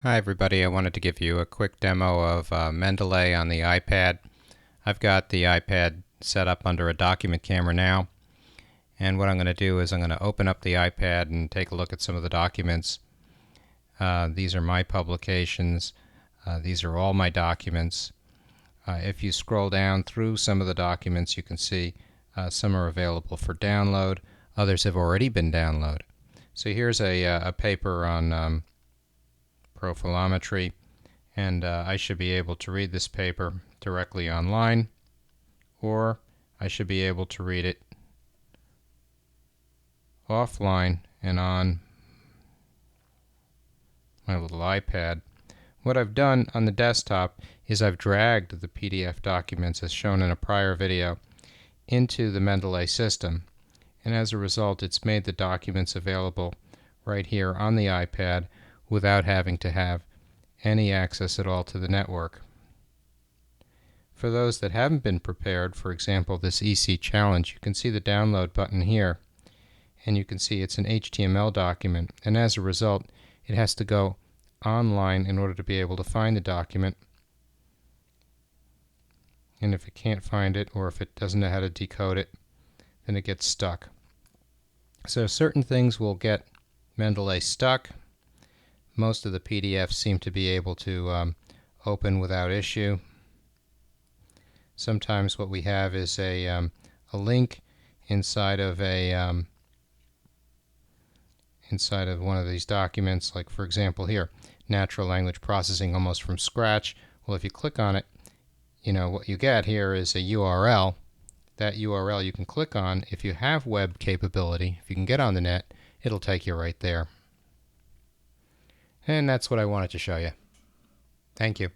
Hi everybody, I wanted to give you a quick demo of Mendelay on the iPad. I've got the iPad set up under a document camera now, and what I'm going to do is I'm going to open up the iPad and take a look at some of the documents. These are my publications. These are all my documents. If you scroll down through some of the documents, you can see some are available for download. Others have already been downloaded. So here's a paper on profilometry, and I should be able to read this paper directly online, or I should be able to read it offline and on my little iPad. What I've done on the desktop is I've dragged the PDF documents, as shown in a prior video, into the Mendelay system, and as a result it's made the documents available right here on the iPad without having to have any access at all to the network. For those that haven't been prepared, for example this EC challenge, you can see the download button here, and you can see it's an HTML document, and as a result it has to go online in order to be able to find the document, and if it can't find it, or if it doesn't know how to decode it, then it gets stuck. So certain things will get Mendelay stuck. Most of the PDFs seem to be able to open without issue. Sometimes what we have is a link inside of one of these documents, like for example here, natural language processing almost from scratch. Well, if you click on it, what you get here is a URL. That URL you can click on. If you have web capability, if you can get on the net, it'll take you right there. And that's what I wanted to show you. Thank you.